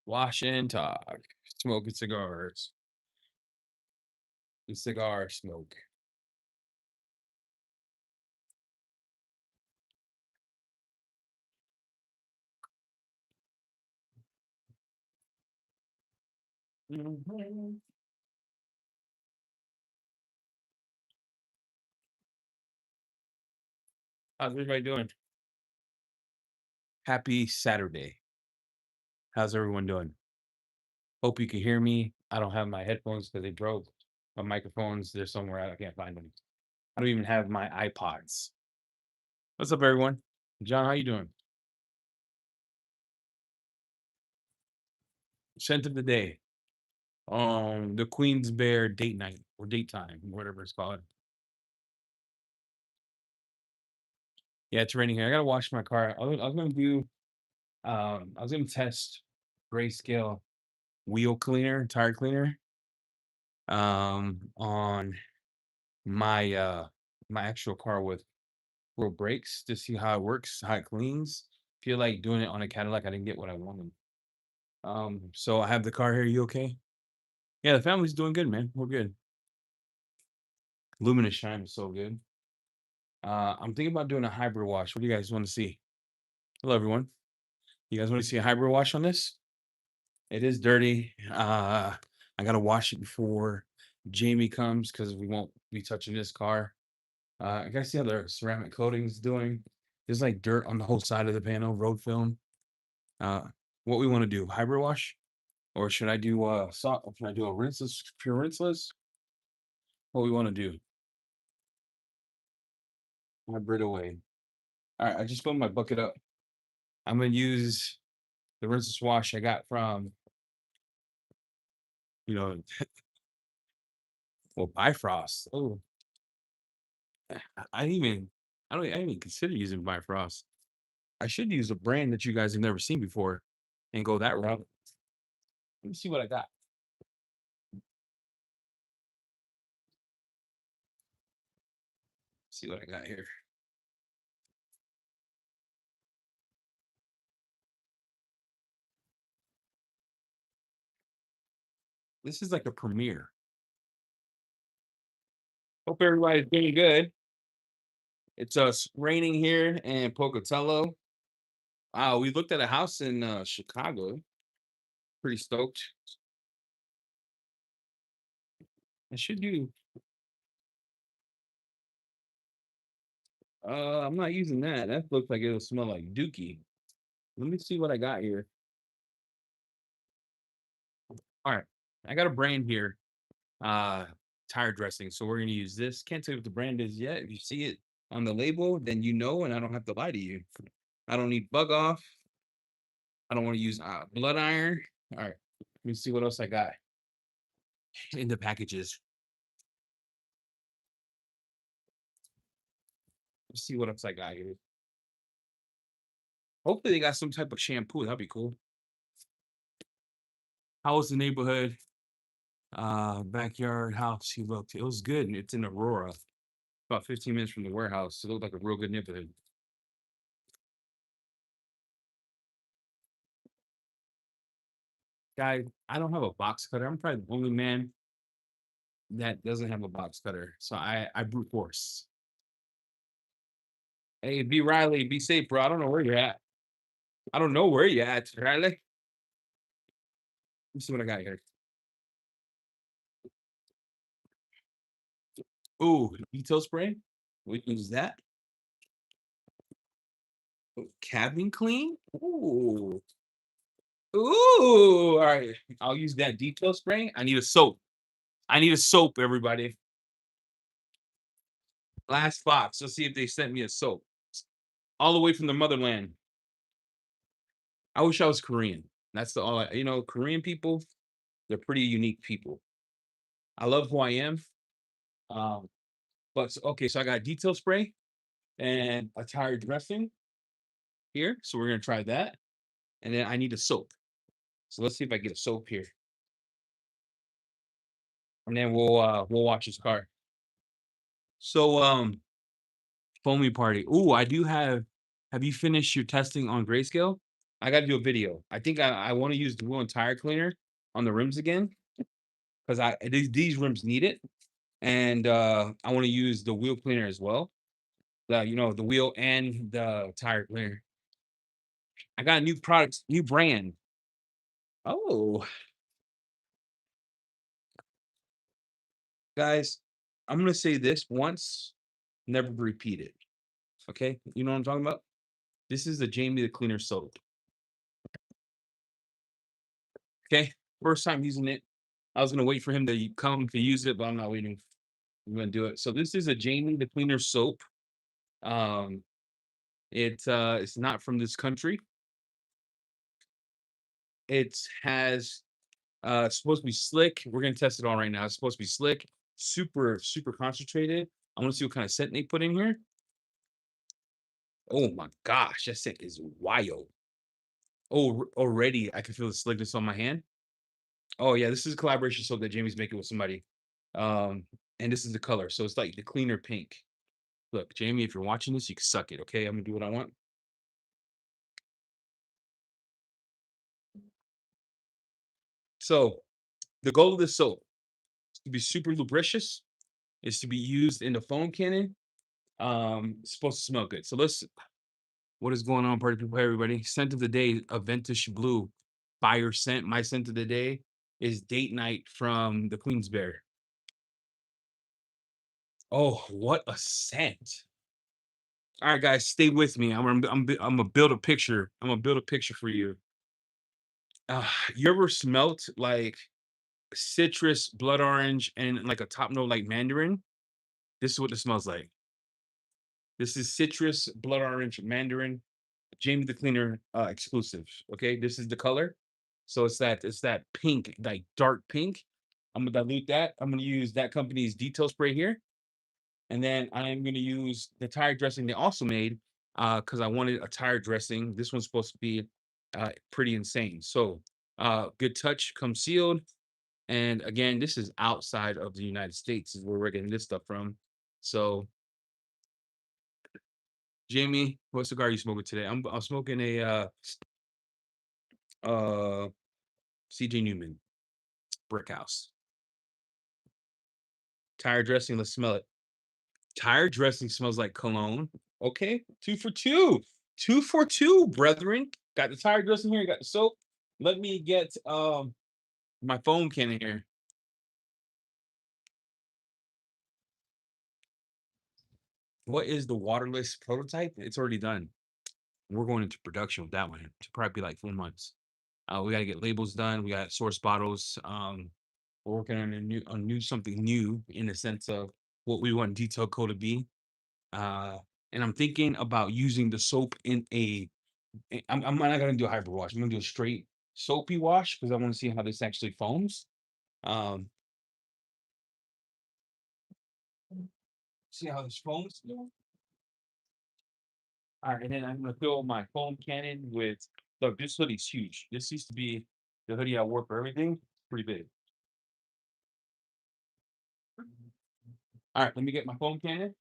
Wash and talk. Smoking cigars. The cigar smoke. Mhm. How's everybody doing? Happy Saturday. How's everyone doing? Hope you can hear me. I don't have my headphones because they broke. My microphones, they're somewhere I can't find them. I don't even have my iPods. What's up, everyone? John, how you doing? Scent of the day. The Queen's Bear date night or date time, whatever it's called. Yeah, it's raining here. I gotta wash my car. I was gonna do I was gonna test grayscale wheel cleaner, tire cleaner, on my actual car with real brakes to see how it works, how it cleans. Feel like doing it on a Cadillac, I didn't get what I wanted. So I have the car here. You okay? Yeah, the family's doing good, man. We're good. Luminous Shine is so good. I'm thinking about doing a hybrid wash. What do you guys want to see? Hello, everyone. You guys want to see a hybrid wash on this? It is dirty. I gotta wash it before Jamie comes because we won't be touching this car. I gotta see how the ceramic coating's doing. There's like dirt on the whole side of the panel, road film. Uh, what we want to do, hybrid wash, or should I do should I do a rinseless, pure rinseless? What we want to do, hybrid away. All right, I just filled my bucket up. I'm gonna use the rinseless wash I got from, you know, well, Bifrost. Oh, I didn't even, I didn't even consider using Bifrost. I should use a brand that you guys have never seen before and go that route. Let me see what I got. See what I got here. This is like a premiere. Hope everybody's doing good. It's raining here in Pocatello. Wow, we looked at a house in Chicago. Pretty stoked. I should do. I'm not using that. That looks like it'll smell like dookie. Let me see what I got here. All right, I got a brand here. Uh, tire dressing. So we're gonna use this. Can't tell you what the brand is yet. If you see it on the label, then you know, and I don't have to lie to you. I don't need bug off. I don't want to use blood iron. All right, let me see what else I got in the packages. Let's see what else I got here. Hopefully they got some type of shampoo. That'd be cool. How was the neighborhood? Backyard house. He looked. It was good. It's in Aurora, about 15 minutes from the warehouse. It looked like a real good neighborhood. Guy, I don't have a box cutter. I'm probably the only man that doesn't have a box cutter. So I brute force. Hey, B Riley, be safe, bro. I don't know where you're at. I don't know where you're at, Riley. Let me see what I got here. Ooh, detail spray. We can use that. Cabin clean. Ooh. Ooh. All right. I'll use that detail spray. I need a soap. I need a soap, everybody. Last box. Let's see if they sent me a soap. All the way from the motherland. I wish I was Korean. That's the all I, Korean people, they're pretty unique people. I love who I am. Um, okay, so I got detail spray and a tire dressing here. So we're gonna try that. And then I need a soap. So let's see if I get a soap here. And then we'll watch his car. So foamy party. Ooh, I do have you finished your testing on grayscale? I got to do a video. I think I want to use the wheel and tire cleaner on the rims again because these rims need it, and I want to use the wheel cleaner as well. The wheel and the tire cleaner. I got a new product, new brand. Oh, guys, I'm gonna say this once, never repeat it. Okay, you know what I'm talking about? This is the Jamie the Cleaner soap. Okay, first time using it. I was gonna wait for him to come to use it, but I'm not waiting. I'm gonna do it. So this is a Jamie the Cleaner soap. Um, it's not from this country. It has it's supposed to be slick. We're gonna test it all right now. It's supposed to be slick, super concentrated. I want to see what kind of scent they put in here. Oh my gosh, that scent is wild. Oh, already I can feel the slickness on my hand. Oh yeah, this is a collaboration soap that Jamie's making with somebody. Um, and this is the color. So it's like the cleaner pink. Look, Jamie, if you're watching this, you can suck it. Okay, I'm gonna do what I want. So the goal of this soap is to be super lubricious. Is to be used in the foam cannon. It's supposed to smell good. So let's. What is going on, party people? Hey, everybody. Scent of the day, Aventish Blue. Fire scent. My scent of the day is Date Night from the Queen's Bear. Oh, what a scent! All right, guys, stay with me. I'm gonna build a picture. I'm gonna build a picture for you. You ever smelt like citrus, blood orange, and like a top note like mandarin? This is what it smells like. This is citrus, blood orange, mandarin, Jamie the Cleaner exclusive. Okay, this is the color. So it's that pink, like dark pink. I'm gonna dilute that. I'm gonna use that company's detail spray here. And then I am gonna use the tire dressing they also made because I wanted a tire dressing. This one's supposed to be pretty insane. So good touch comes sealed. And again, this is outside of the United States, is where we're getting this stuff from. So, Jamie, what cigar are you smoking today? I'm smoking a uh CJ Newman Brick House. Tire dressing, let's smell it. Tire dressing smells like cologne. Okay, 2 for 2. 2 for 2, brethren. Got the tire dressing here, got the soap. Let me get my foam can in here. What is the waterless prototype? It's already done. We're going into production with that one to probably be like 4 months. We got to get labels done. We got source bottles. We're working on something new in the sense of what we want detail code to be. Uh, and I'm thinking about using the soap in a. I'm not gonna do a hybrid wash. I'm gonna do a straight soapy wash because I want to see how this actually foams. Um, see how this foams. All right, and then I'm gonna fill my foam cannon with. Look, this hoodie's huge. This used to be the hoodie I wore for everything. Pretty big. All right, let me get my foam cannon.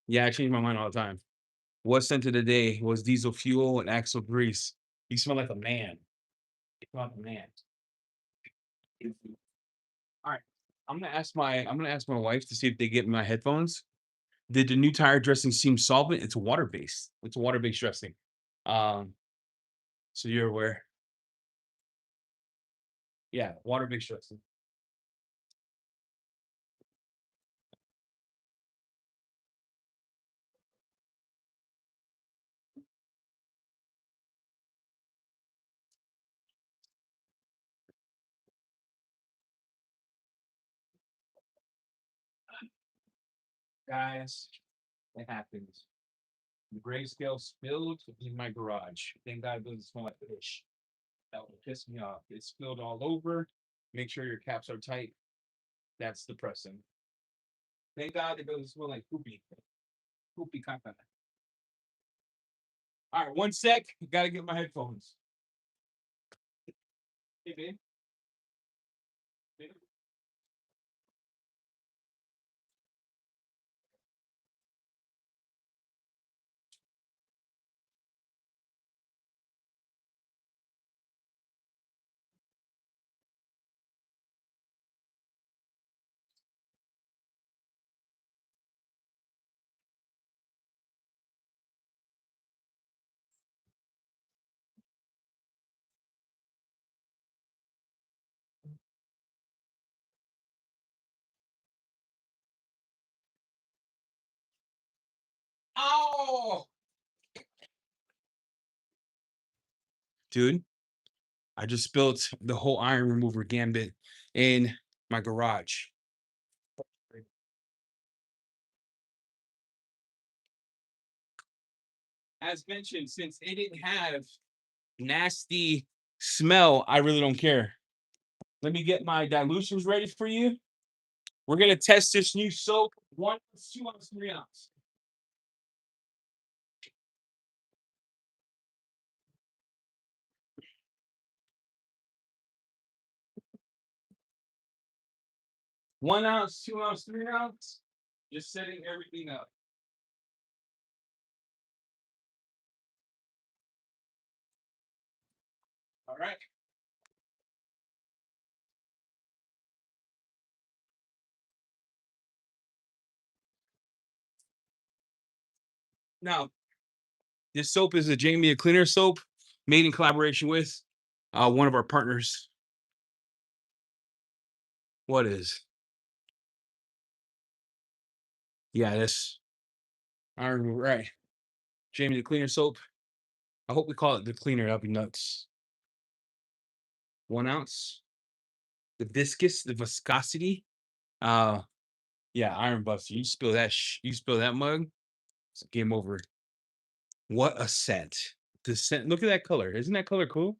Yeah, I change my mind all the time. What scent of the day was diesel fuel and axle grease? You smell like a man. You smell like a man. All right. I'm gonna ask my wife to see if they get my headphones. Did the new tire dressing seem solvent? It's water based. It's a water based dressing. Um, so you're aware. Yeah, water based dressing. Guys, it happens. The grayscale spilled in my garage. Thank God it doesn't smell like fish. That would piss me off. It spilled all over. Make sure your caps are tight. That's depressing. Thank God it doesn't smell like poopy. Poopy caca. All right, one sec. Gotta get my headphones. Hey, babe. Babe. Oh, dude, I just spilled the whole iron remover gambit in my garage. As mentioned, since it didn't have nasty smell, I really don't care. Let me get my dilutions ready for you. We're gonna test this new soap. 1 ounce, 2 ounce, 3 ounce. One ounce, 2 ounce, 3 ounce. Just setting everything up. All right. Now, this soap is a Jamie a Cleaner soap made in collaboration with one of our partners. What is? Yeah, this. I remember right. Jamie the Cleaner soap. I hope we call it the cleaner. That'll be nuts. 1 ounce. The viscosity. Uh yeah, Iron Buster. You spill that you spill that mug, it's game over. What a scent. The scent. Look at that color. Isn't that color cool?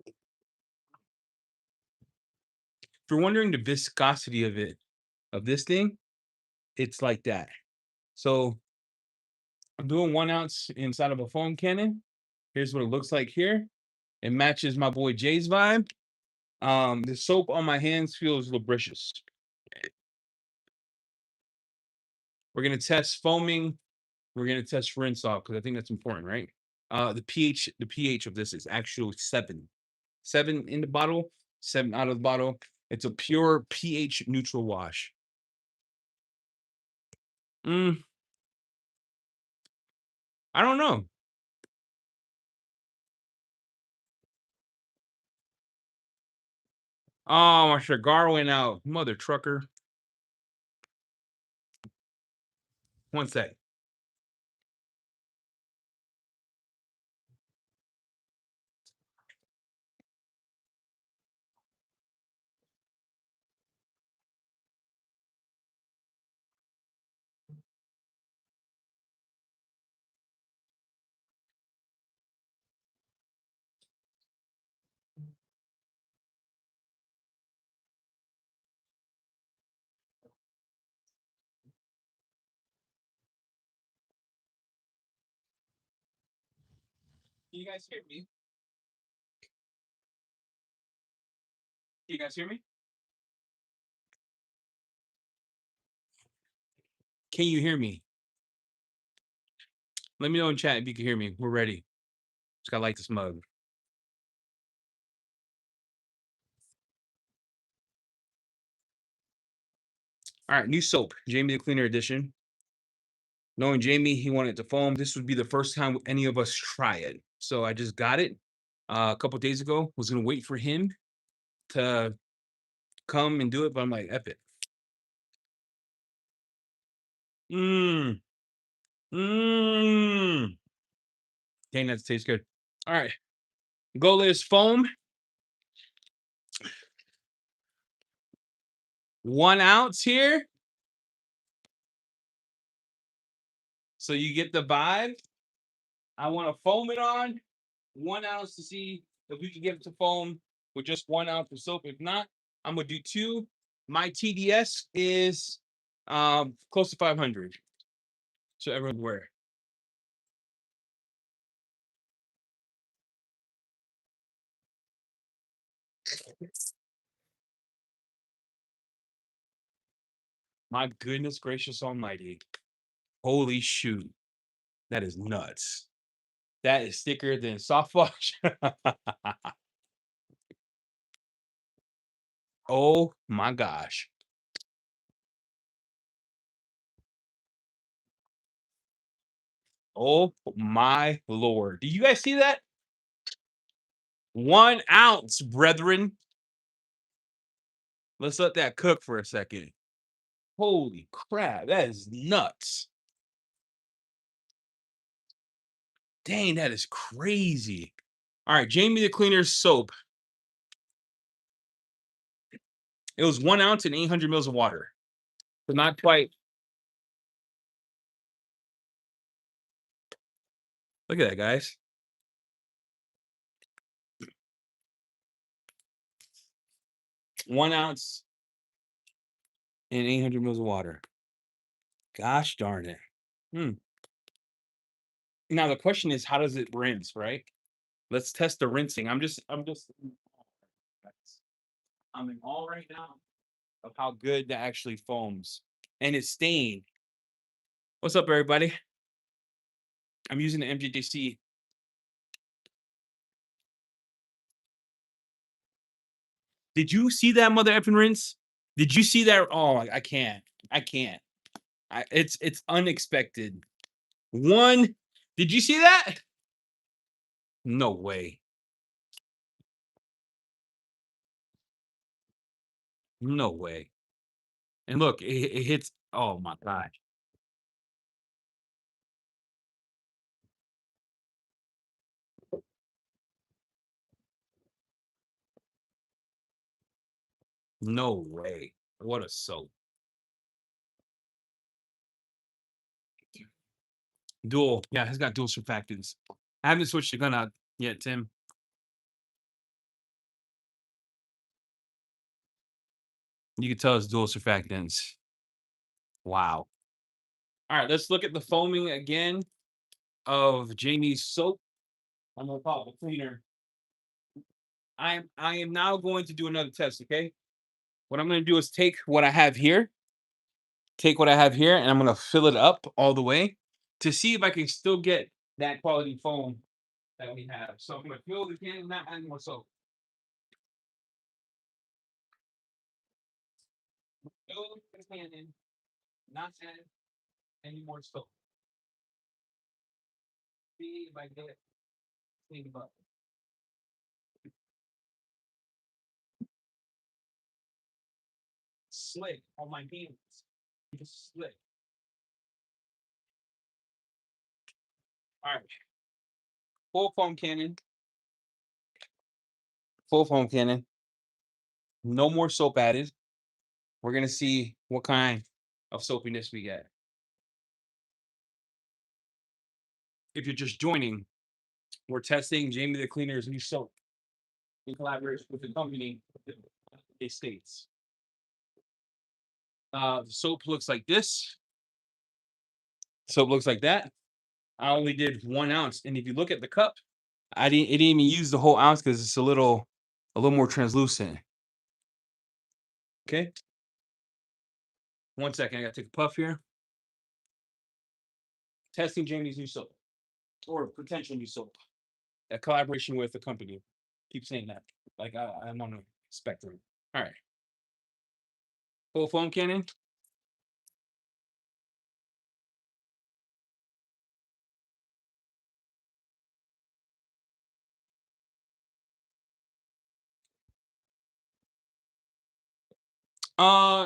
If you're wondering the viscosity of it, of this thing, it's like that. So I'm doing 1 ounce inside of a foam cannon. Here's what it looks like here. It matches my boy Jay's vibe. The soap on my hands feels lubricious. We're gonna test foaming. We're gonna test rinse off because I think that's important, right? The pH of this is actually 7. 7 in the bottle, 7 out of the bottle. It's a pure pH neutral wash. Mm, I don't know. Oh, my cigar went out. Mother trucker. One sec. Can you guys hear me? Can you guys hear me? Can you hear me? Let me know in chat if you can hear me. We're ready. Just gotta light this mug. All right, new soap, Jamie the Cleaner edition. Knowing Jamie, he wanted to foam. This would be the first time any of us try it. So I just got it a couple days ago. Was gonna wait for him to come and do it, but I'm like, F it. Mmm. Mmm. Dang, that tastes good. All right. Goal is foam. 1 ounce here. So you get the vibe. I want to foam it on 1 ounce to see if we can get it to foam with just 1 ounce of soap. If not, I'm gonna do 2. My TDS is close to 500. So everyone's aware. My goodness gracious almighty. Holy shoot. That is nuts. That is thicker than soft wash. Oh my gosh. Oh my lord. Do you guys see that? 1 ounce, brethren. Let's let that cook for a second. Holy crap, that is nuts. Dang, that is crazy. All right, Jamie the Cleaner's soap. It was 1 ounce and 800 mils of water. So not quite. Look at that, guys. One ounce and 800 mils of water. Gosh darn it. Hmm. Now the question is, how does it rinse, right? Let's test the rinsing. I'm in awe right now of how good that actually foams. And it's stained. What's up, everybody? I'm using the MJJC. Did you see that mother effing rinse? Did you see that? Oh, I can't. I can't. It's unexpected. One, did you see that? No way. No way. And look, it hits. Oh my god. No way. What a soap. Dual. Yeah, it's got dual surfactants. I haven't switched the gun out yet, Tim. You can tell it's dual surfactants. Wow. All right, let's look at the foaming again of Jamie's soap. I'm gonna call it the cleaner. I am now going to do another test, okay? What I'm gonna do is take what I have here, and I'm gonna fill it up all the way to see if I can still get that quality foam that we have. So I'm gonna fill the can, not add more soap. Fill the can in, not add any more soap. See if I get it cleaned up. Slick on my hands. Just slick. All right. Full foam cannon. Full foam cannon. No more soap added. We're gonna see what kind of soapiness we get. If you're just joining, we're testing Jamie the Cleaner's new soap in collaboration with the company. It states. The soap looks like this. Soap looks like that. I only did 1 ounce, and if you look at the cup, it didn't even use the whole ounce because it's a little more translucent. Okay. 1 second, I gotta take a puff here. Testing Jamie's new soap, or potential new soap. A collaboration with the company. Keep saying that. Like I'm on a spectrum. All right. Full foam cannon.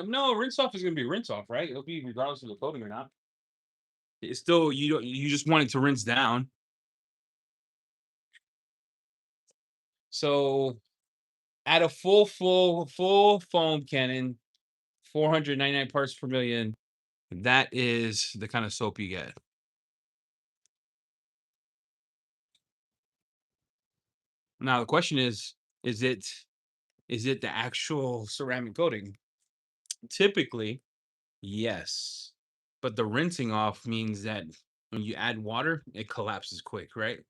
No, rinse off is gonna be rinse off, right? It'll be regardless of the coating or not. It's still you just want it to rinse down. So at a full foam cannon, 499 parts per million, that is the kind of soap you get. Now the question is it the actual ceramic coating? Typically, yes. But the rinsing off means that when you add water, it collapses quick, right?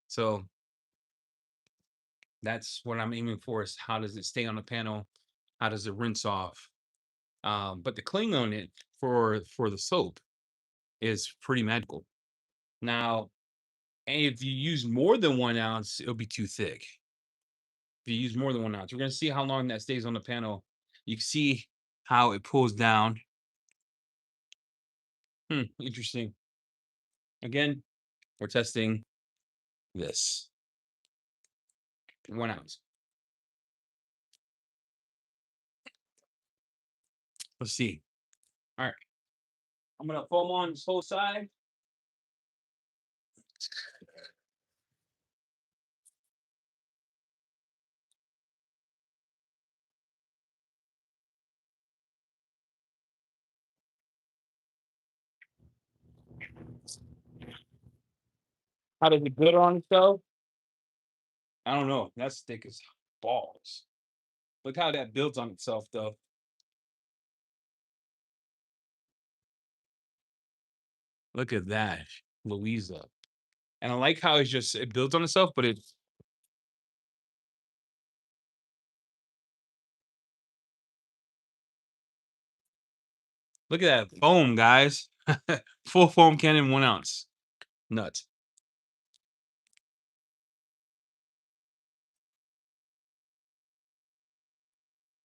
So that's what I'm aiming for, is how does it stay on the panel? How does it rinse off? But the cling on it for the soap is pretty magical. Now, if you use more than 1 ounce, it'll be too thick. If you use more than 1 ounce, we're gonna see how long that stays on the panel. You can see how it pulls down. Interesting. Again, we're testing this 1 ounce. Let's see. All right. I'm gonna foam on this whole side. How does it glitter on itself? I don't know. That's thick as balls. Look how that builds on itself, though. Look at that, Louisa. And I like how it builds on itself, but look at that foam, guys. Full foam cannon, 1 ounce. Nuts.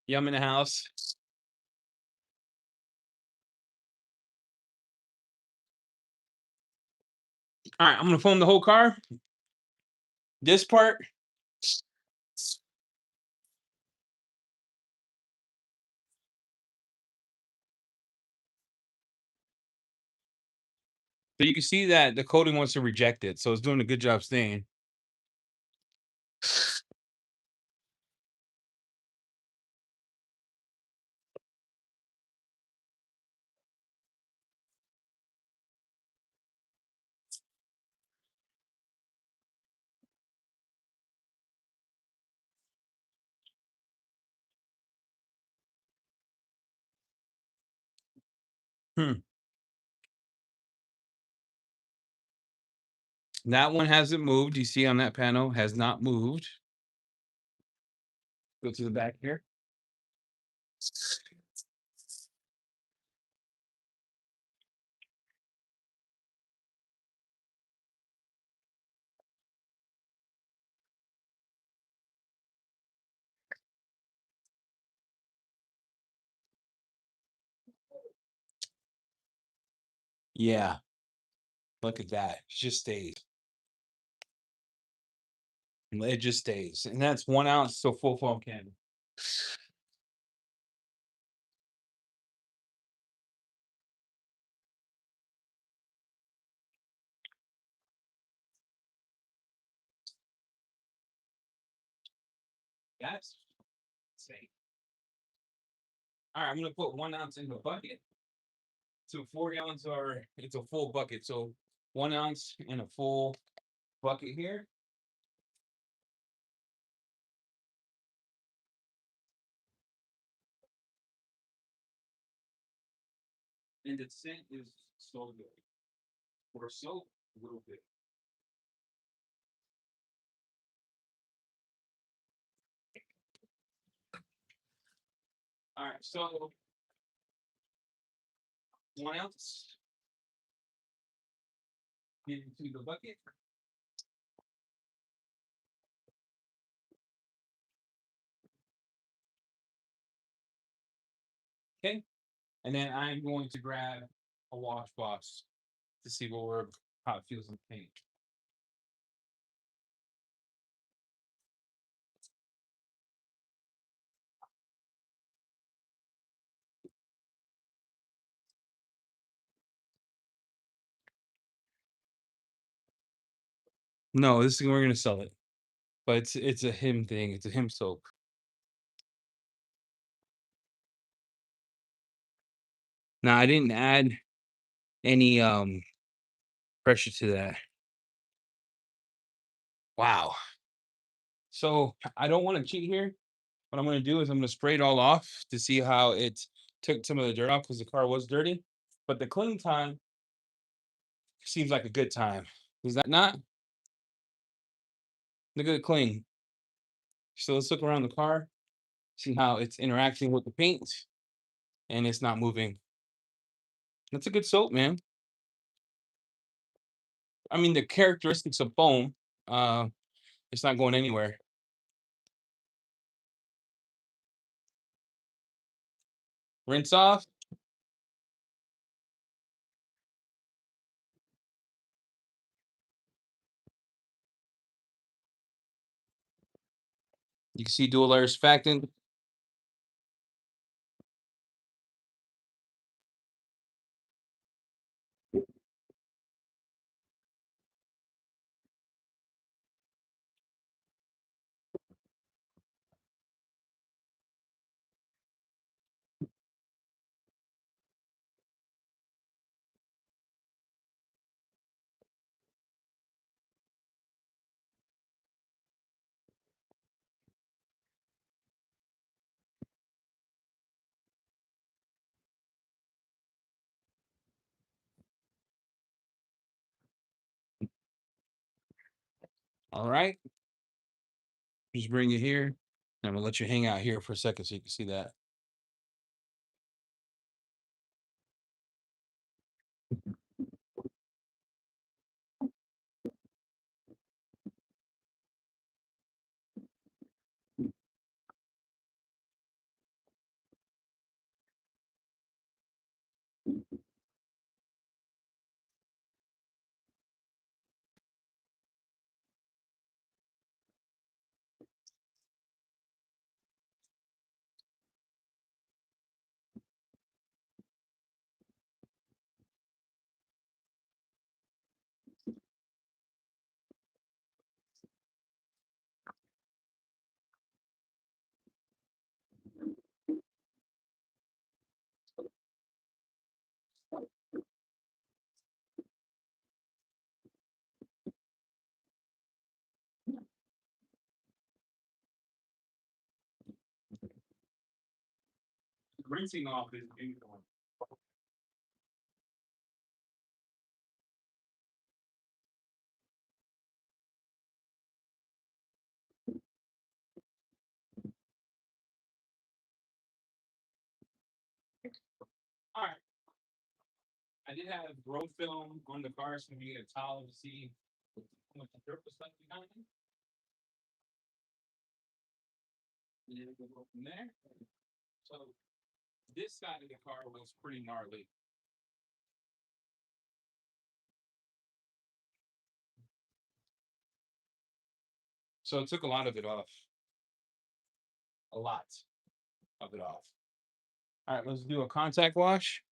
Yum in the house. All right, I'm gonna foam the whole car. This part. So you can see that the coating wants to reject it, so it's doing a good job staying. Hmm. That one hasn't moved. You see on that panel has not moved. Go to the back here. Yeah, look at that. It just stays. It just stays. And that's 1 ounce, so full foam cannon. That's insane. All right, I'm gonna put 1 ounce in the bucket. So 4 gallons it's a full bucket. So 1 ounce in a full bucket here. And the scent is so good. For soap, a little bit. All right, so 1 ounce into the bucket. Okay. And then I'm going to grab a washcloth to see how it feels in the paint. No, this is we're gonna sell it. But it's a him thing. It's a him soap. Now I didn't add any pressure to that. Wow. So I don't want to cheat here. What I'm gonna do is I'm gonna spray it all off to see how it took some of the dirt off because the car was dirty. But the clean time seems like a good time. Is that not? Look at the clean. So let's look around the car, see how it's interacting with the paint, and it's not moving. That's a good soap, man. I mean, the characteristics of foam, uh, it's not going anywhere. Rinse off. You can see dual layer surfactant. All right. Just bring it here. I'm gonna let you hang out here for a second so you can see that. Rinsing off is beautiful. All right. I did have road film on the car, so we get a towel to see how much dirt was left behind. And then we'll go from there. So this side of the car was pretty gnarly. So it took a lot of it off. A lot of it off. All right, let's do a contact wash.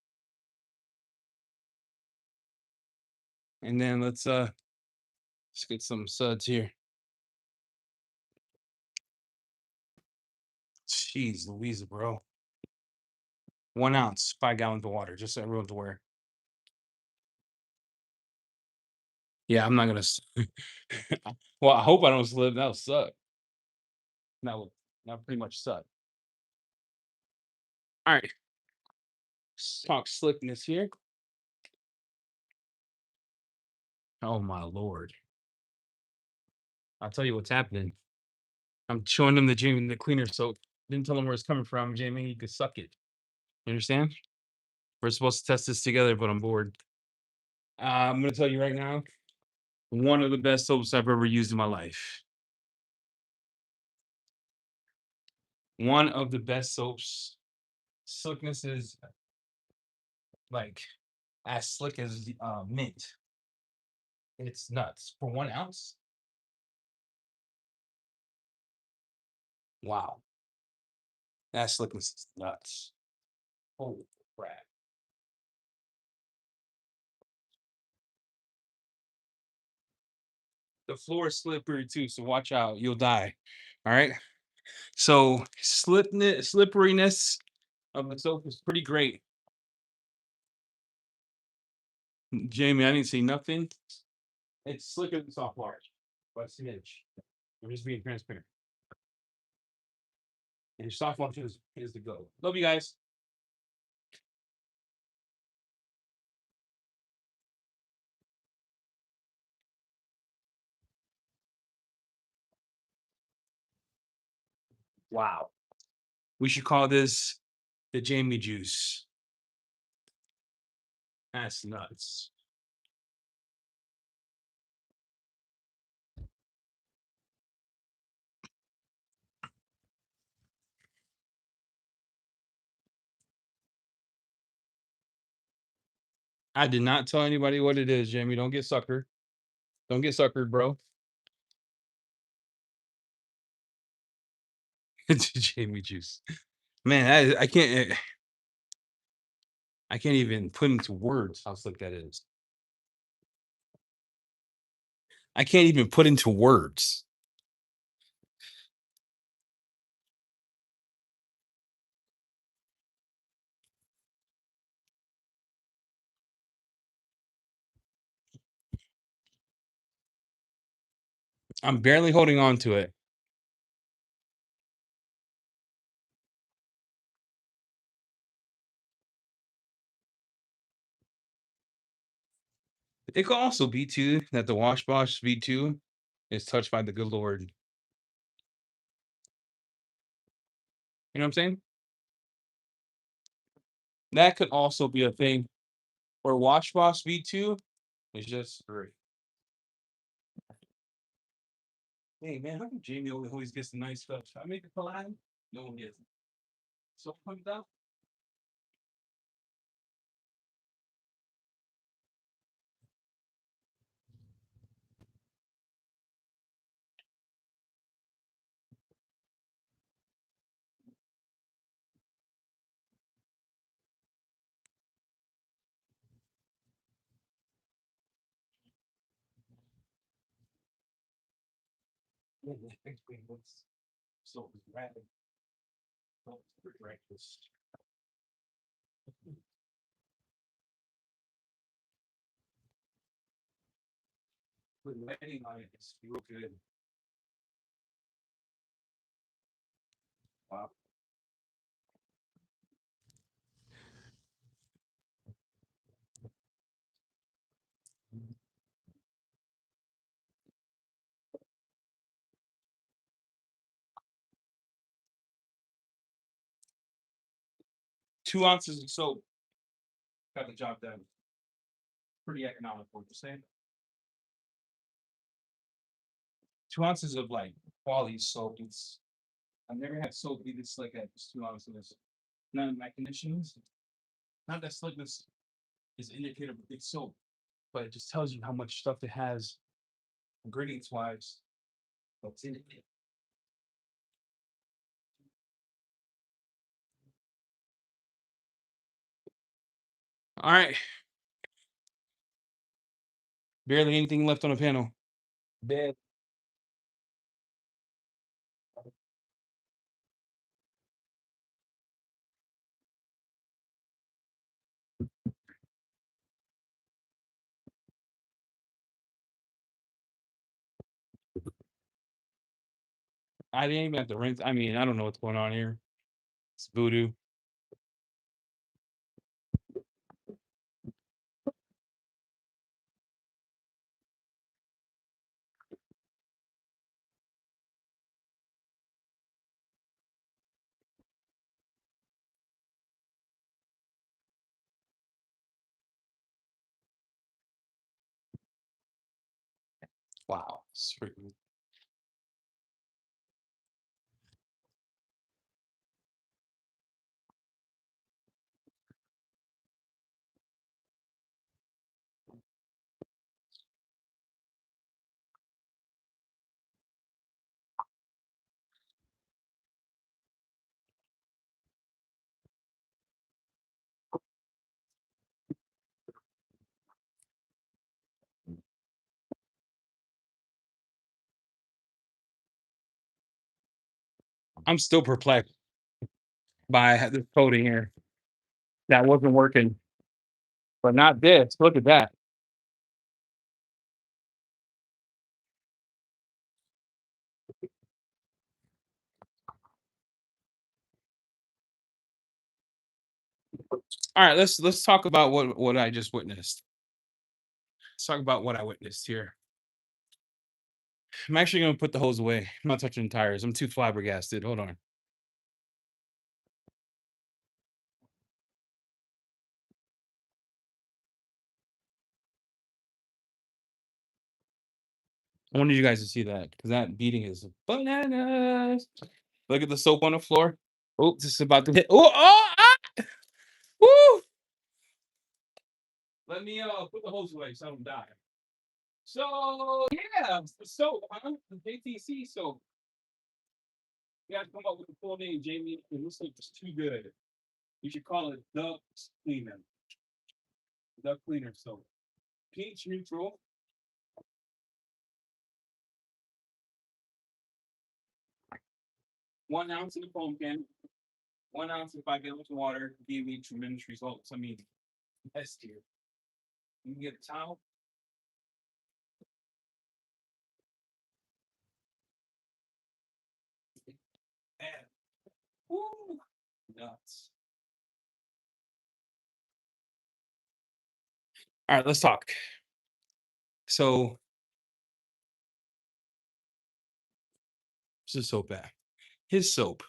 And then let's get some suds here. Jeez Louise, bro. 1 ounce, 5 gallons of water, just so everyone's aware. Yeah, I'm not gonna well, I hope I don't slip. That'll suck. That pretty much suck. All right. Let's talk slickness here. Oh my lord. I'll tell you what's happening. I'm showing them the cleaner soap. Didn't tell him where it's coming from, Jamie. He could suck it. You understand? We're supposed to test this together, but I'm bored. I'm gonna tell you right now, one of the best soaps I've ever used in my life. One of the best soaps. Slickness is like as slick as mint. It's nuts. For 1 ounce. Wow. That slickness is nuts. Holy crap. The floor is slippery too, so watch out. You'll die. All right. So slipperiness of the soap is pretty great. Jamie, I didn't see nothing. It's slicker than soft wash by a smidge. I'm just being transparent. And soft wash is the go. Love you guys. Wow. We should call this the Jamie juice. That's nuts. I did not tell anybody what it is, Jamie. Don't get suckered. Don't get suckered, bro. It's Jamie juice. Man, I can't even put into words how slick that is. I can't even put into words. I'm barely holding on to it. It could also be too that the wash V2 is touched by the good Lord. You know what I'm saying? That could also be a thing where Wash Boss V2 is just free. Hey man, how come Jamie always gets the nice stuff? Should I make a collab? No one gets it. So comes out. So rapid. Breakfast. With lighting on it, it's real good. Wow. 2 ounces of soap got the job done. Pretty economical, you're saying? 2 ounces of like quality soap. I've never had soap be this slick at just 2 ounces. None of my conditions. Not that slickness is indicative of big soap, but it just tells you how much stuff it has, ingredients wise. What's in it? All right. Barely anything left on the panel. Bed. I didn't even have to rinse. I mean, I don't know what's going on here. It's voodoo. Wow. It's freaking. I'm still perplexed by this coating here. That wasn't working, but not this. Look at that. All right, let's talk about what I just witnessed. Let's talk about what I witnessed here. I'm actually gonna put the hose away. I'm not touching the tires. I'm too flabbergasted. Hold on. I wanted you guys to see that because that beating is bananas. Look at the soap on the floor. Oh, this is about to hit. Woo! Let me put the hose away so I don't die. So yeah, the soap, huh? The JTC soap. You gotta come up with a full name, Jamie. This soap is too good. You should call it Duck Cleaner. Duck Cleaner soap. PH neutral. 1 ounce in the foam can. 1 ounce in 5 gallons of water gave me tremendous results. I mean, best here. You can get a towel. And woo, nuts. All right, let's talk. So This is soap at? His soap.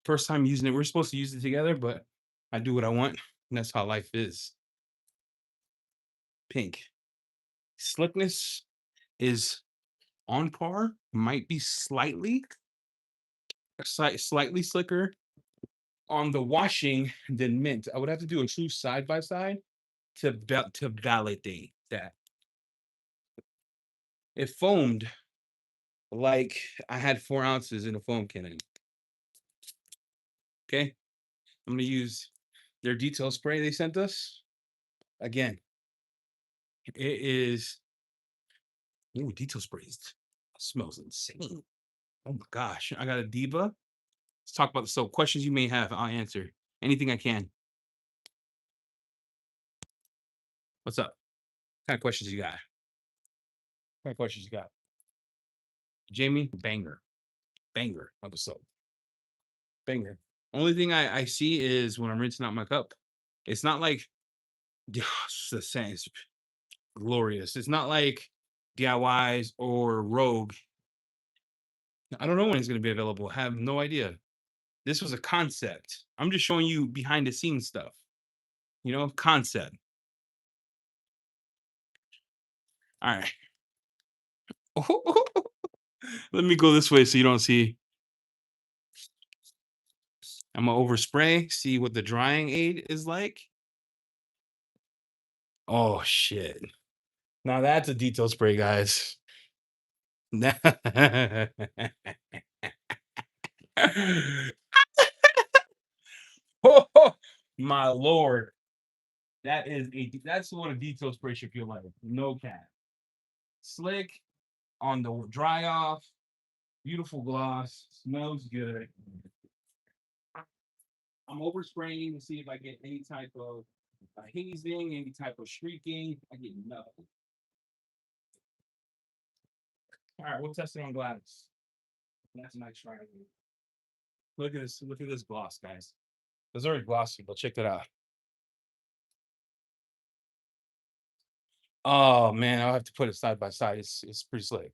First time using it. We're supposed to use it together, but I do what I want. And that's how life is. Pink. Slickness is on par. Might be slightly slicker on the washing than mint. I would have to do a true side by side to validate that. It foamed like I had 4 ounces in a foam cannon. Okay, I'm gonna use their detail spray they sent us. Again, it is detail sprays. Smells insane. Oh my gosh, I got a Diva. Let's talk about the soap. Questions you may have, I'll answer anything I can. What's up? What kind of questions you got? What kind of questions you got? Jamie, banger on the soap. Banger. Only thing I see is when I'm rinsing out my cup. It's not like it's the same. It's glorious. It's not like DIYs or Rogue. I don't know when it's going to be available. I have no idea. This was a concept. I'm just showing you behind the scenes stuff. You know, concept. All right. Let me go this way so you don't see. I'm gonna overspray, see what the drying aid is like. Oh shit. Now that's a detail spray, guys. Oh, my lord. That's what a detail spray should feel like. No cap. Slick on the dry off, beautiful gloss, smells good. I'm overspraying to see if I get any type of hazing, any type of streaking. I get nothing. All right, we'll test it on Gladys. That's a nice try. Look at this. Look at this gloss, guys. It's already glossy, but check that out. Oh man, I'll have to put it side by side. It's pretty slick.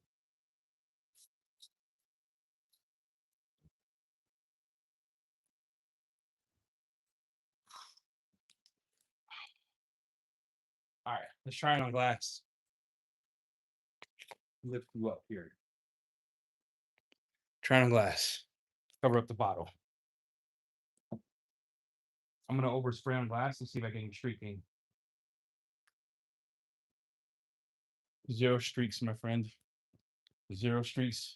All right, let's try it on glass. Lift you up here. Try it on glass. Cover up the bottle. I'm gonna overspray on glass and see if I get any streaking. 0 streaks, my friend. 0 streaks.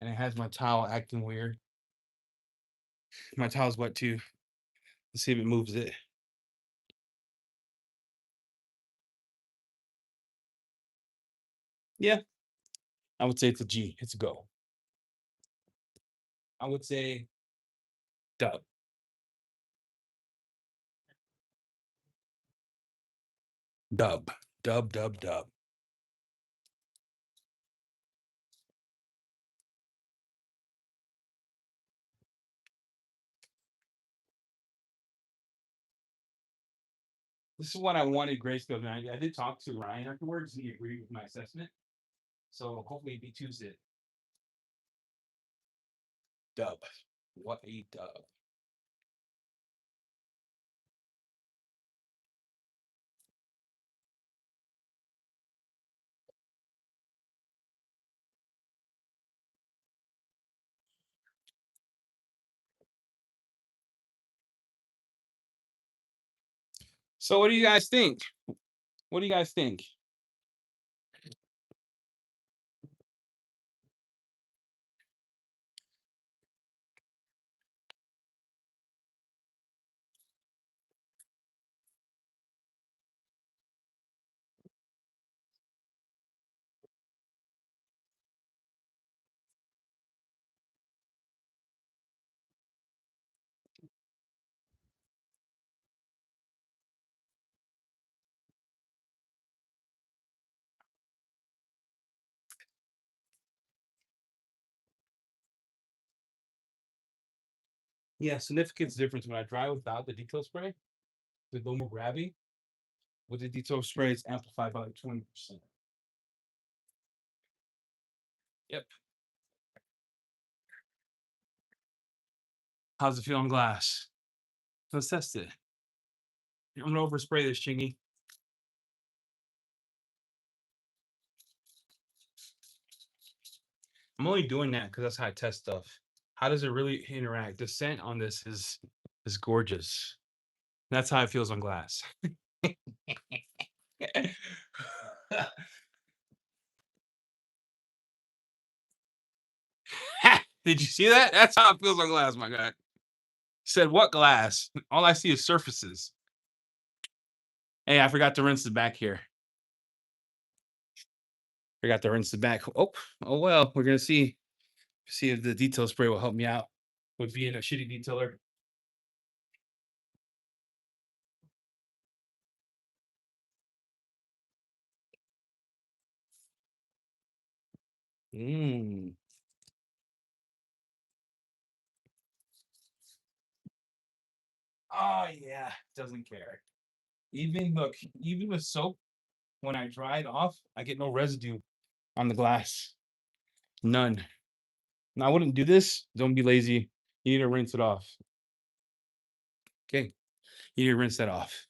And it has my towel acting weird. My towel's wet too. Let's see if it moves it. Yeah. I would say it's a G. It's a go. I would say dub. Dub. Dub, dub, dub. This is what I wanted Grace to do. I did talk to Ryan afterwards. He agreed with my assessment. So hopefully he tunes it. Dub. What a dub. So what do you guys think? What do you guys think? Yeah, significance difference when I dry without the detail spray. The little more grabby. With the detail spray, it's amplified by like 20%. Yep. How's it feel on glass? Let's test it. I'm gonna overspray this, Chingy. I'm only doing that because that's how I test stuff. How does it really interact? The scent on this is gorgeous. That's how it feels on glass. Did you see that? That's how it feels on glass, my guy. Said what glass? All I see is surfaces. Hey, I forgot to rinse the back here. Forgot to rinse the back. Oh well. We're gonna see if the detail spray will help me out with being a shitty detailer. Mm. Oh yeah, doesn't care. Even look, even with soap, when I dry it off, I get no residue on the glass. None. Now I wouldn't do this. Don't be lazy. You need to rinse it off. Okay. You need to rinse that off.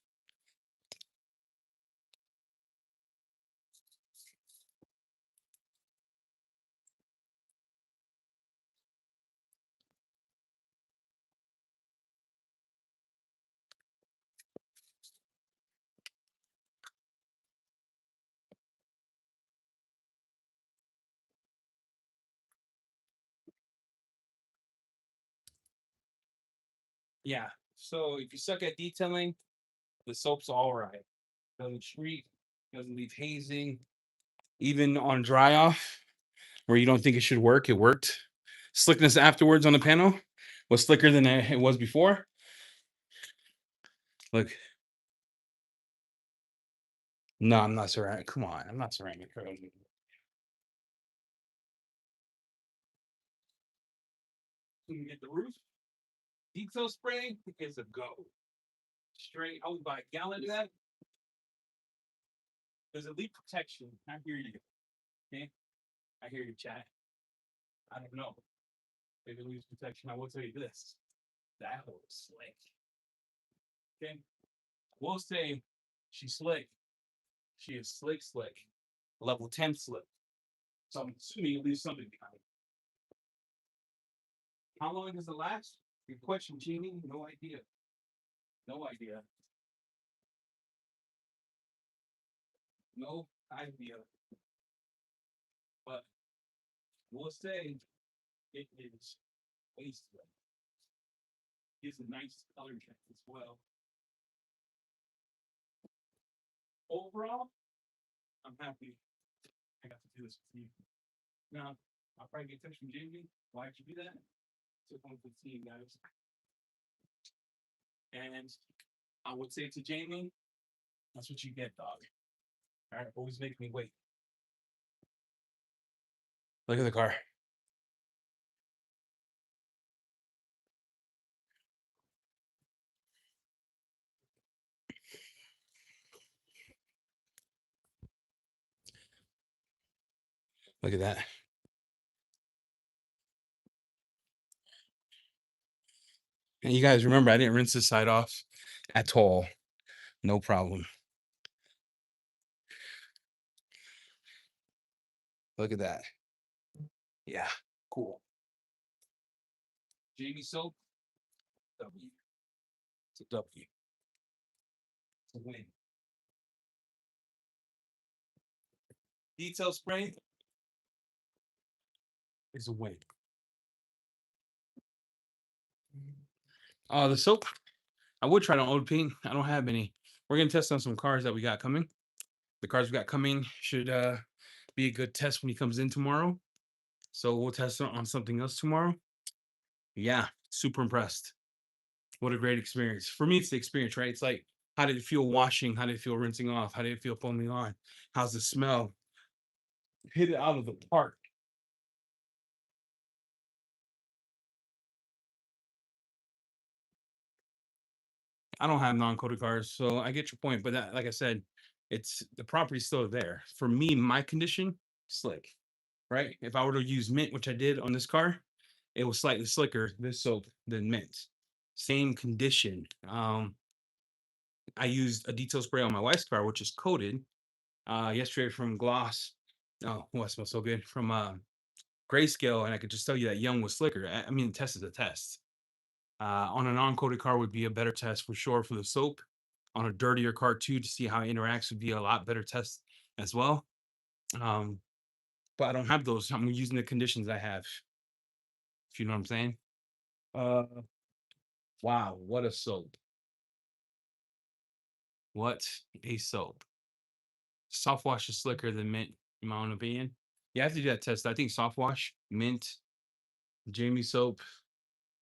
Yeah. So if you suck at detailing, the soap's all right. Doesn't treat, doesn't leave hazing. Even on dry off, where you don't think it should work, it worked. Slickness afterwards on the panel was slicker than it was before. Look, no, I'm not ceramic. Come on, I'm not ceramic. You get the roof. Detail spray is a go. Straight, I would buy a gallon of that. There's a leak protection. I hear you. Okay, I hear you, chat. I don't know. Maybe leaves protection. I will tell you this. That hole is slick. Okay, we'll say she's slick. She is slick, slick. Level 10 slick. So I'm assuming it leaves something behind. How long does it last? Good question, Jeannie. No idea. No idea. No idea. But we'll say it is wasteful. It's a nice color check as well. Overall, I'm happy I got to do this with you. Now, I'll probably get text from Jamie. Why'd you do that? Took one for the team, guys. And I would say to Jamie, that's what you get, dog. All right, always make me wait. Look at the car. Look at that. And you guys remember, I didn't rinse this side off at all. No problem. Look at that. Yeah, cool. Jamie soap, W. It's a W. It's a win. Detail spray is a win. The soap, I would try to old paint. I don't have any. We're gonna test on some cars that we got coming. The cars we got coming should be a good test when he comes in tomorrow. So we'll test it on something else tomorrow. Yeah, super impressed. What a great experience. For me, it's the experience, right? It's like, how did it feel washing? How did it feel rinsing off? How did it feel foaming on? How's the smell? Hit it out of the park. I don't have non-coated cars, so I get your point. But that, like I said, it's the property's still there. For me, my condition, slick, right? If I were to use mint, which I did on this car, it was slightly slicker, this soap, than mint. Same condition. I used a detail spray on my wife's car, which is coated yesterday from Gloss. Oh, it smells so good from Grayscale, and I could just tell you that Young was slicker. I mean, the test is a test. On a non-coated car would be a better test for sure for the soap. On a dirtier car too, to see how it interacts would be a lot better test as well. Um, but I don't have those. I'm using the conditions I have. If you know what I'm saying. Uh, wow, what a soap! What a soap! Soft wash is slicker than mint, in my own opinion. You have to do that test. I think soft wash, mint, Jamie soap,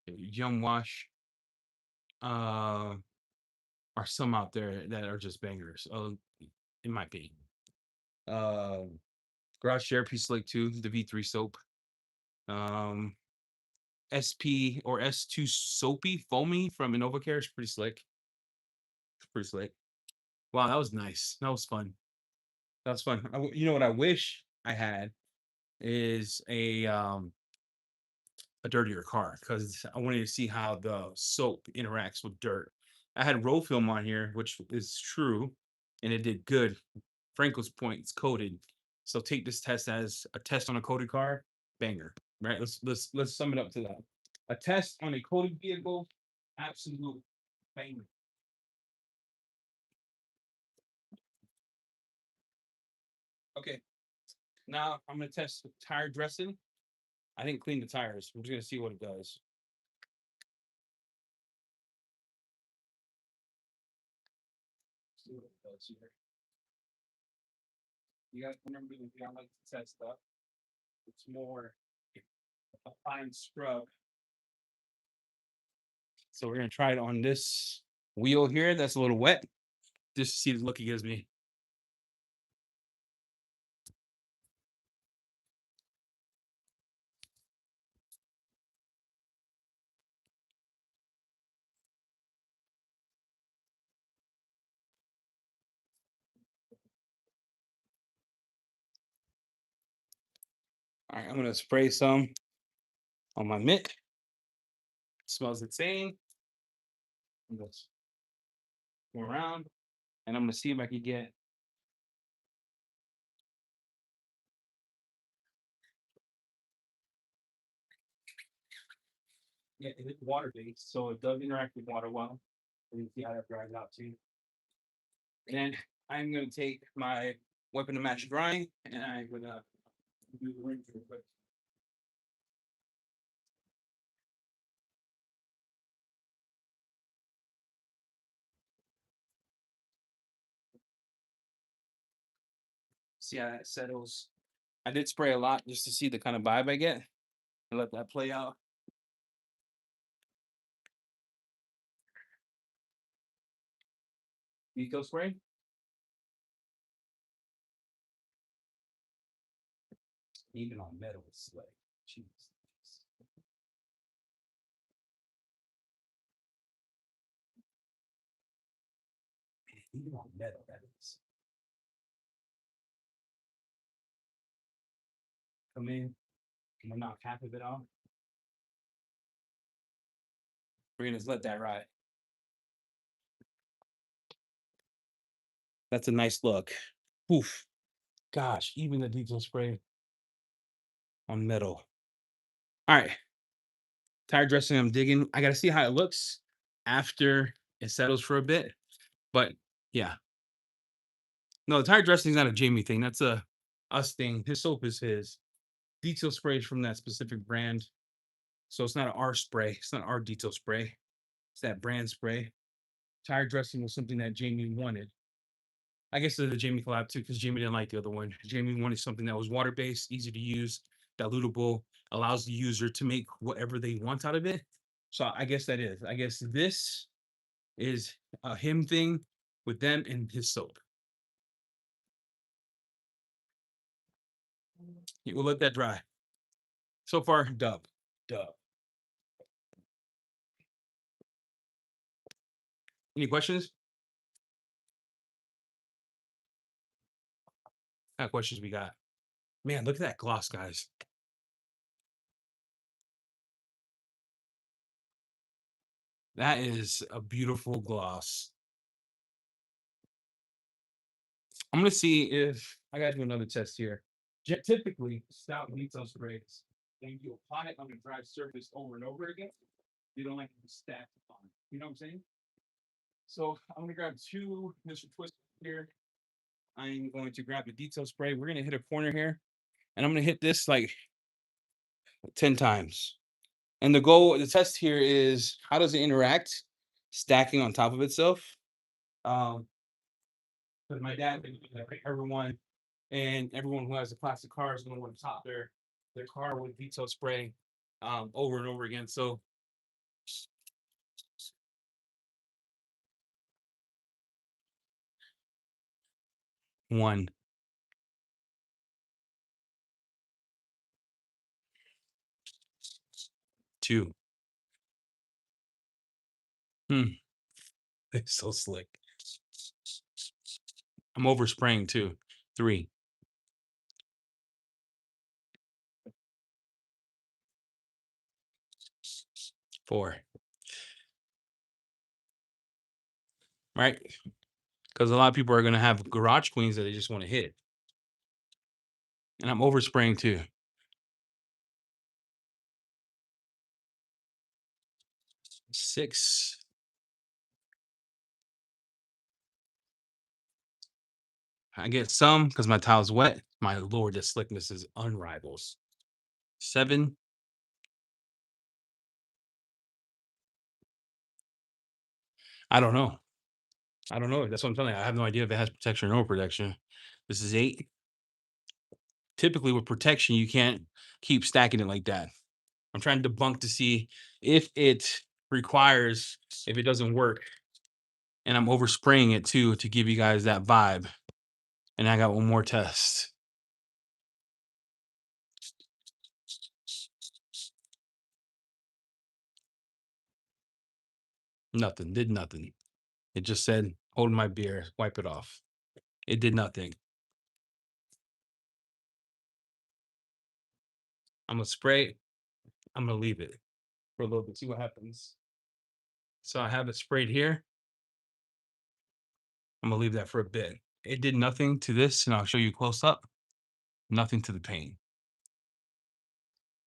Young wash, uh, are some out there that are just bangers. In my opinion. Uh, Garage Therapy Slick too, the V3 soap. Um, SP or S2 Soapy Foamy from InnovaCare is pretty slick. Pretty slick. Wow, that was nice. That was fun. That was fun. You know what I wish I had is a dirtier car because I wanted to see how the soap interacts with dirt. I had roll film on here, which is true, and it did good. Franco's point, it's coated. So take this test as a test on a coated car, banger. Right? Let's sum it up to that. A test on a coated vehicle, absolute banger. Okay. Now I'm gonna test tire dressing. I didn't clean the tires. I'm just gonna see what it does. See what it does here. You guys remember if you don't like to test stuff, it's more a fine scrub. So we're gonna try it on this wheel here that's a little wet, just to see the look it gives me. All right, I'm gonna spray some on my mitt. Smells the same. I'm gonna go around, and I'm gonna see if I can get. Yeah, it's water based, so it does interact with water well. You can see how that dries out too. And I'm gonna take my weapon to match drying, and I'm gonna do the rinse real quick. See how that settles. I did spray a lot just to see the kind of vibe I get and let that play out. Detail spray. Even on metal, it's like, jeez. Even on metal, that is. Come in, I'm gonna knock half of it off. We're gonna just let that ride. That's a nice look. Oof. Gosh, even the detail spray on metal. All right. Tire dressing, I'm digging. I gotta see how it looks after it settles for a bit. But yeah. No, the tire dressing is not a Jamie thing. That's a us thing. His soap is his. Detail spray is from that specific brand. So it's not an R spray. It's not our detail spray. It's that brand spray. Tire dressing was something that Jamie wanted. I guess it's a Jamie collab too, because Jamie didn't like the other one. Jamie wanted something that was water based, easy to use, dilutable, allows the user to make whatever they want out of it. So I guess that is. I guess this is a him thing with them and his soap. We'll let that dry. So far, dub. Dub. Any questions? What kind of questions we got? Man, look at that gloss, guys. That is a beautiful gloss. I'm gonna see if I gotta do another test here. Typically, stout detail sprays, when you apply it on a dry surface over and over again, you don't like to be stacked on. You know what I'm saying? So I'm gonna grab two Mr. Twist here. I'm going to grab the detail spray. We're gonna hit a corner here, and I'm gonna hit this like 10 times. And the test here is how does it interact stacking on top of itself? Um, because my dad, everyone and everyone who has a plastic car is going to want to top their car with detail spray over and over again. So one, two. Hmm, it's so slick. I'm overspraying too. Three, four. Right? Because a lot of people are going to have garage queens that they just want to hit. And I'm overspraying too. Six. I get some because my tile's wet. My lord, the slickness is unrivaled. Seven. I don't know. I don't know. That's what I'm telling you. I have no idea if it has protection or no protection. This is eight. Typically, with protection, you can't keep stacking it like that. I'm trying to debunk to see if it requires, if it doesn't work. And I'm overspraying it too to give you guys that vibe. And I got one more test. Nothing. Did nothing. It just said, hold my beer, wipe it off. It did nothing. I'm gonna spray it. I'm gonna leave it for a little bit, see what happens. So I have it sprayed here. I'm gonna leave that for a bit. It did nothing to this, and I'll show you close up. Nothing to the paint.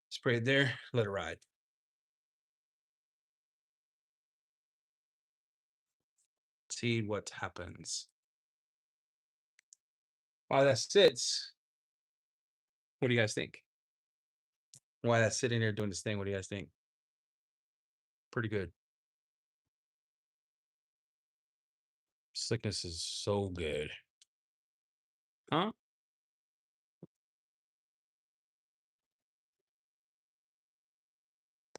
Spray it there, let it ride. See what happens. While that sits, what do you guys think? While that's sitting there doing this thing, what do you guys think? Pretty good. Slickness is so good. Huh?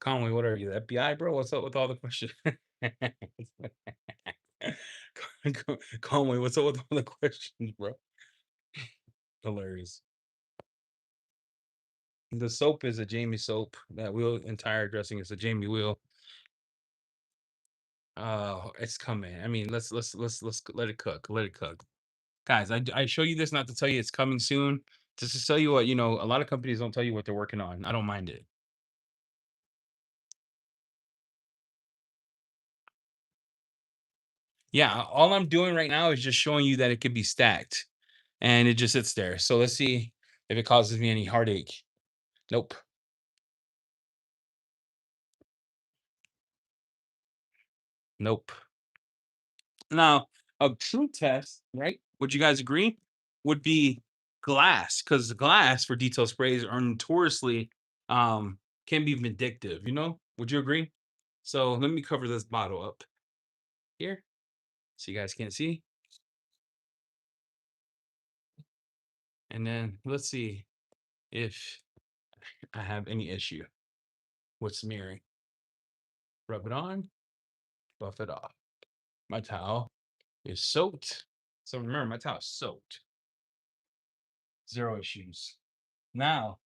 Conway, what are you? The FBI, bro? What's up with all the questions? Conway, what's up with all the questions, bro? Hilarious. The soap is a Jamie soap. That wheel entire dressing is a Jamie wheel. Oh, it's coming. I mean, let's let it cook. Let it cook. Guys, I show you this not to tell you it's coming soon. Just to tell you what, a lot of companies don't tell you what they're working on. I don't mind it. Yeah, all I'm doing right now is just showing you that it could be stacked and it just sits there. So let's see if it causes me any heartache. Nope. Nope. Now, a true test, right? Would you guys agree? Would be glass, because glass for detail sprays are notoriously can be vindictive, you know? Would you agree? So let me cover this bottle up here so you guys can't see. And then let's see if I have any issue with smearing. Rub it on, buff it off. My towel is soaked. So remember, my towel is soaked. Zero issues. Now,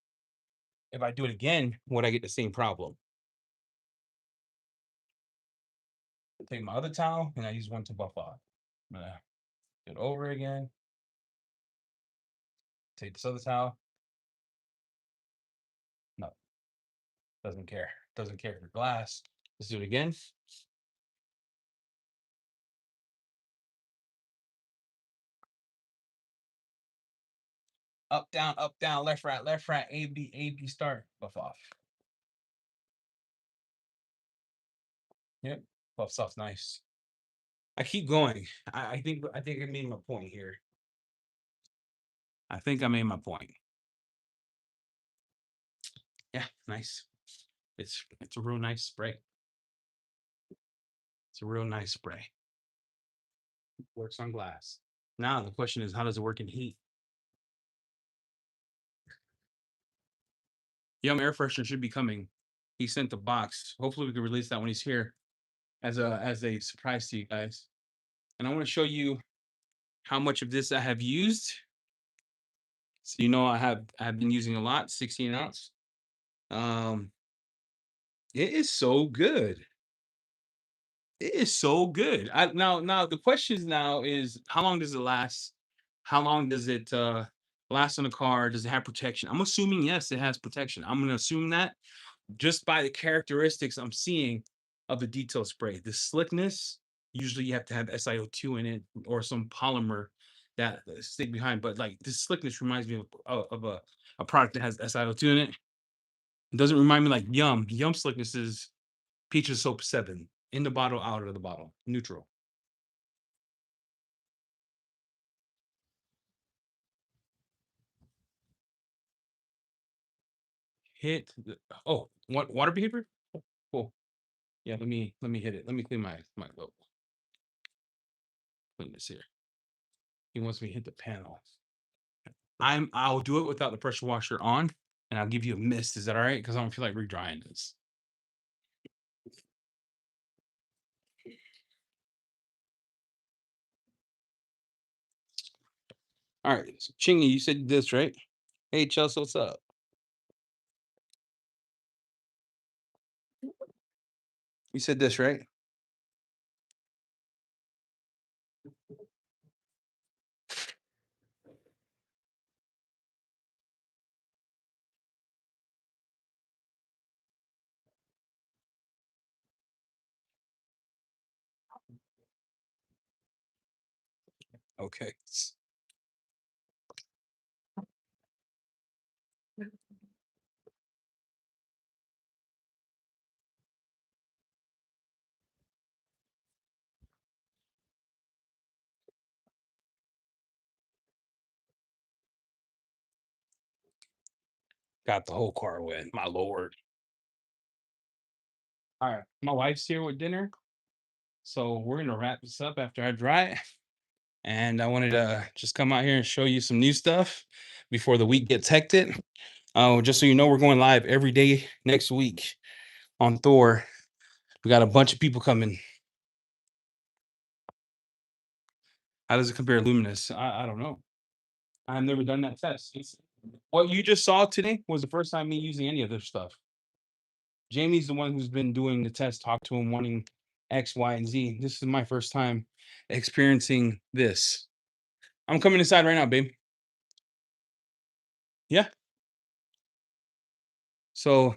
if I do it again, would I get the same problem? Take my other towel and I use one to buff off. I'm gonna do it over again. Take this other towel. No, doesn't care. Doesn't care for glass. Let's do it again. up, down, left, right, A, B, start, buff off. Yep, buffs off, nice. I keep going. I think I made my point here. I think I made my point. Yeah, nice. It's a real nice spray. It's a real nice spray. Works on glass. Now the question is, how does it work in heat? Yum air freshener should be coming. He sent the box. Hopefully we can release that when he's here as a surprise to you guys. And I want to show you how much of this I have used. So you know I've been using a lot, 16 ounce. It is so good. It is so good. Now the question now is, how long does it last? How long does it last on the car? Does it have protection? I'm assuming yes, it has protection. I'm gonna assume that just by the characteristics I'm seeing of the detail spray. The slickness, usually you have to have SiO2 in it or some polymer that stick behind. But like this slickness reminds me of a product that has SiO2 in it. It doesn't remind me like Yum. Yum slickness is Peaches Soap 7. In the bottle, out of the bottle. Neutral. Hit the, oh, what water behavior? Cool. Yeah, let me hit it. Let me clean my logo. Clean this here. He wants me to hit the panel. I'll do it without the pressure washer on, and I'll give you a mist. Is that all right? Because I don't feel like redrying this. All right, so Chingy, you said this, right? Hey, Chelsea, what's up? You said this, right? Okay. Got the whole car wet. My lord. All right, my wife's here with dinner, so we're gonna wrap this up after I dry it. And I wanted to just come out here and show you some new stuff before the week gets hectic. Just so you know, we're going live every day next week on Thor. We got a bunch of people coming. How does it compare to Luminous? I don't know. I've never done that test. What you just saw today was the first time me using any of this stuff. Jamie's the one who's been doing the test, talk to him, wanting X, Y, and Z. This is my first time experiencing this. I'm coming inside right now, babe. Yeah. So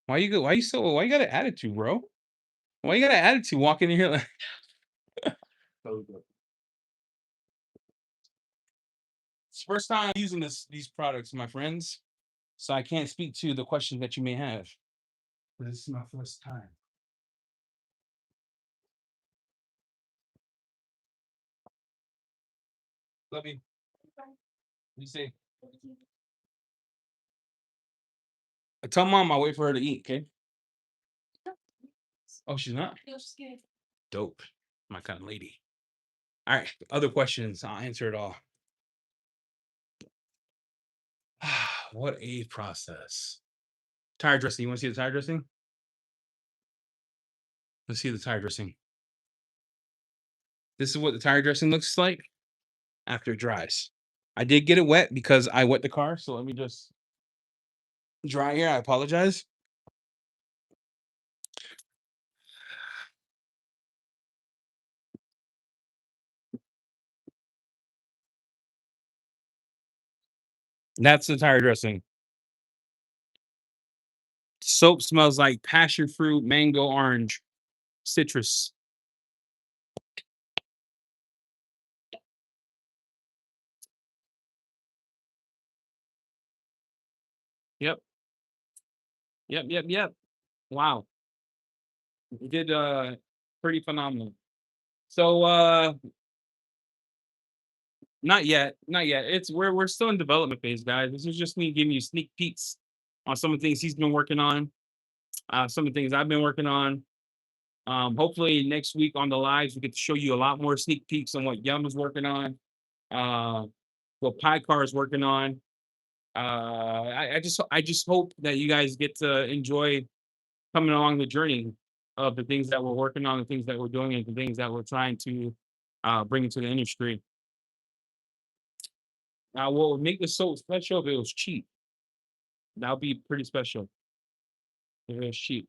why you got an attitude, bro? Why you got an attitude walking in here like it's first time using these products, my friends. So I can't speak to the questions that you may have. This is my first time. Love you. You say, tell mom I'll wait for her to eat, okay? Oh, she's not? Dope. My kind of lady. All right. Other questions. I'll answer it all. What a process. Tire dressing. You want to see the tire dressing? Let's see the tire dressing. This is what the tire dressing looks like after it dries. I did get it wet because I wet the car. So let me just dry here. I apologize. That's the tire dressing. Soap smells like passion fruit, mango, orange, citrus. Yep. Yep. Yep. Yep. Wow. You did pretty phenomenal. So not yet. Not yet. It's we're still in development phase, guys. This is just me giving you sneak peeks on some of the things he's been working on, some of the things I've been working on. Hopefully next week on the lives, we get to show you a lot more sneak peeks on what Yum is working on, uh, what Pie Car is working on. I just hope that you guys get to enjoy coming along the journey of the things that we're working on, the things that we're doing, and the things that we're trying to bring into the industry. What would make this so special if it was cheap? That would be pretty special if it was cheap.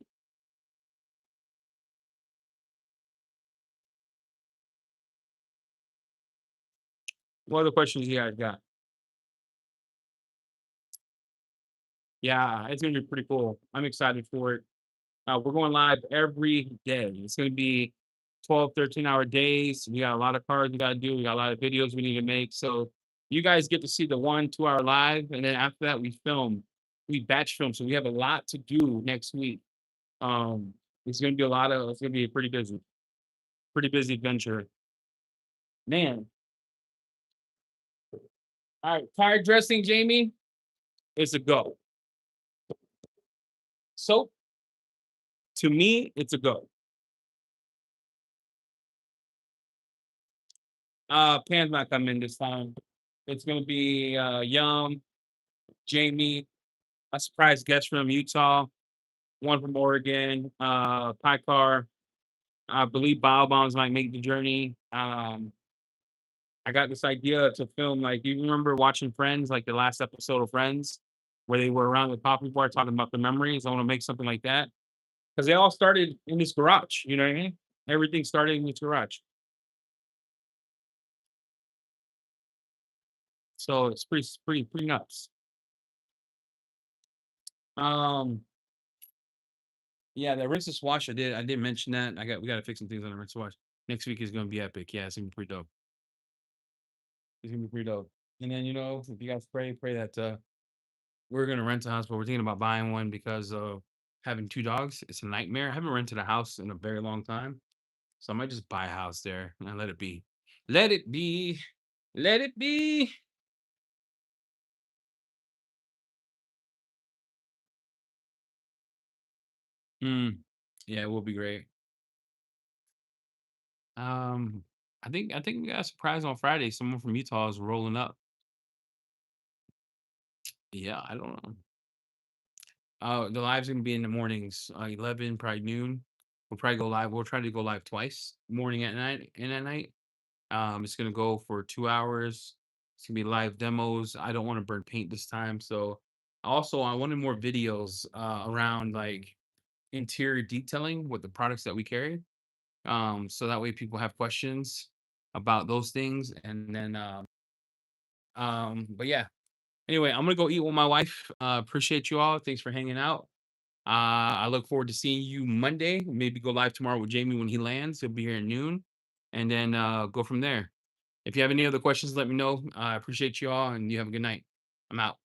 What other questions you guys got? Yeah, it's gonna be pretty cool. I'm excited for it. We're going live every day. It's going to be 12, 13-hour days. We got a lot of cards we got to do. We got a lot of videos we need to make. So you guys get to see the 1, 2 hour live. And then after that, we film. We batch film. So we have a lot to do next week. Um, it's going to be a pretty busy adventure. Man. All right. Tire dressing, Jamie, is a go. So to me, it's a go. Pan's not coming this time. It's going to be Yum, Jamie, a surprise guest from Utah, one from Oregon, Pie Car. I believe Bio Bombs might make the journey. I got this idea to film like you remember watching Friends, like the last episode of Friends, where they were around the coffee bar talking about the memories. I want to make something like that. Because they all started in this garage, you know what I mean? Everything started in this garage. So it's pretty nuts. Um, yeah, the rinse and wash I did mention that. We gotta fix some things on the rinse and wash. Next week is gonna be epic. Yeah, it's gonna be pretty dope. It's gonna be pretty dope. And then if you guys pray that we're gonna rent a house, but we're thinking about buying one because of having 2 dogs. It's a nightmare. I haven't rented a house in a very long time. So I might just buy a house there and let it be. Let it be. Let it be. Mm. Yeah, it will be great. Um, I think we got a surprise on Friday. Someone from Utah is rolling up. Yeah, I don't know. The live's gonna be in the mornings, 11, probably noon. We'll probably go live. We'll try to go live twice, morning at night and at night. It's gonna go for 2 hours. It's gonna be live demos. I don't want to burn paint this time, so also I wanted more videos around like interior detailing with the products that we carry. So that way people have questions about those things, and then but yeah. Anyway, I'm gonna go eat with my wife. Appreciate you all. Thanks for hanging out. I look forward to seeing you Monday. Maybe go live tomorrow with Jamie when he lands. He'll be here at noon, and then go from there. If you have any other questions, let me know. I appreciate you all, and you have a good night. I'm out.